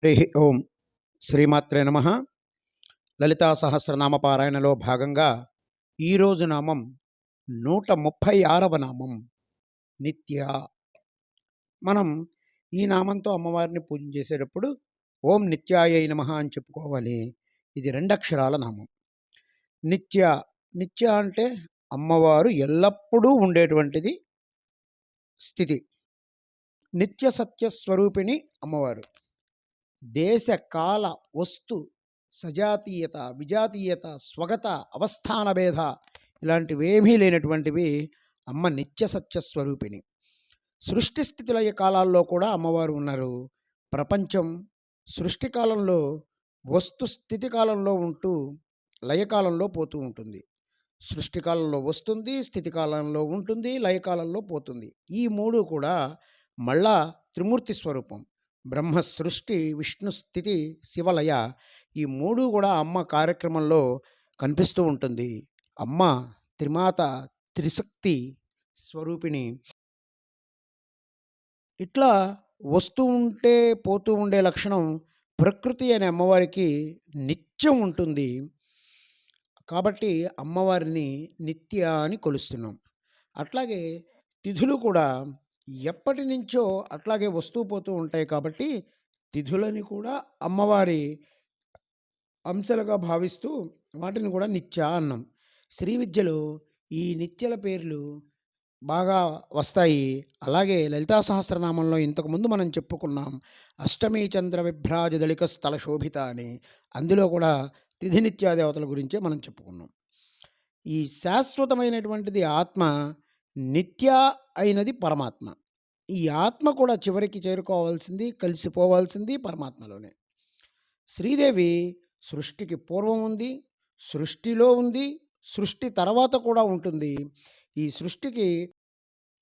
హరి ఓం శ్రీమాత్రే నమ. లలితా సహస్రనామ పారాయణలో భాగంగా ఈరోజు నామం 136వ నామం నిత్య. మనం ఈ నామంతో అమ్మవారిని పూజ చేసేటప్పుడు ఓం నిత్యాయై నమః అని చెప్పుకోవాలి. ఇది 2 అక్షరాల నామం. నిత్య. నిత్య అంటే అమ్మవారు ఎల్లప్పుడూ ఉండేటువంటిది స్థితి. నిత్య సత్య స్వరూపిణి అమ్మవారు. దేశ కాల వస్తు సజాతీయత, విజాతీయత, స్వగత, అవస్థాన భేద ఇలాంటివేమీ లేనటువంటివి అమ్మ నిత్య సత్య స్వరూపిణి. సృష్టి స్థితిలయ కాలాల్లో కూడా అమ్మవారు ఉన్నారు. ప్రపంచం సృష్టి కాలంలో వస్తు స్థితి కాలంలో ఉంటూ లయకాలంలో పోతూ ఉంటుంది. సృష్టి కాలంలో వస్తుంది, స్థితి కాలంలో ఉంటుంది, లయకాలంలో పోతుంది. ఈ మూడు కూడా మళ్ళా త్రిమూర్తి స్వరూపం. బ్రహ్మ సృష్టి, విష్ణు స్థితి, శివలయ ఈ మూడు కూడా అమ్మ కార్యక్రమంలో కనిపిస్తూ ఉంటుంది. అమ్మ త్రిమాత, త్రిశక్తి స్వరూపిణి. ఇట్లా వస్తూ ఉంటే పోతూ ఉండే లక్షణం ప్రకృతి అనే అమ్మవారికి నిత్యం ఉంటుంది. కాబట్టి అమ్మవారిని నిత్య అని కొలుస్తున్నాం. అట్లాగే తిథులు కూడా ఎప్పటి నుంచో అట్లాగే వస్తూ పోతూ ఉంటాయి. కాబట్టి తిథులని కూడా అమ్మవారి అంశాలుగా భావిస్తూ వాటిని కూడా నిత్య అన్నాం. శ్రీ విద్యలో ఈ నిత్యల పేర్లు బాగా వస్తాయి. అలాగే లలితా సహస్రనామంలో ఇంతకుముందు మనం చెప్పుకున్నాం అష్టమి చంద్ర విభ్రాజ దళిక స్థల శోభిత అని. అందులో కూడా తిథి నిత్యాదేవతల గురించే మనం చెప్పుకున్నాం. ఈ శాశ్వతమైనటువంటిది ఆత్మ, నిత్య అయినది పరమాత్మ. ఈ ఆత్మ కూడా చివరికి చేరుకోవాల్సింది, కలిసిపోవాల్సింది పరమాత్మలోనే. శ్రీదేవి సృష్టికి పూర్వం ఉంది, సృష్టిలో ఉంది, సృష్టి తర్వాత కూడా ఉంటుంది. ఈ సృష్టికి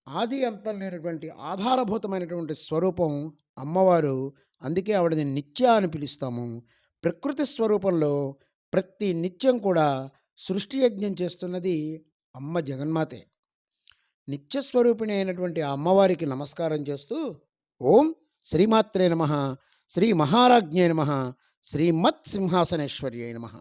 ఆది అంతం లేనటువంటి ఆధారభూతమైనటువంటి స్వరూపం అమ్మవారు. అందుకే ఆవిడని నిత్య అని పిలుస్తాము. ప్రకృతి స్వరూపంలో ప్రతి నిత్యం కూడా సృష్టి యజ్ఞం చేస్తున్నది అమ్మ జగన్మాతే. నిత్యస్వరూపిణి అయినటువంటి ఆ అమ్మవారికి నమస్కారం చేస్తూ ఓం శ్రీమాత్రే నమః, శ్రీ మహారాజ్ఞే నమః, శ్రీమత్ సింహాసనేశ్వర్యై నమః.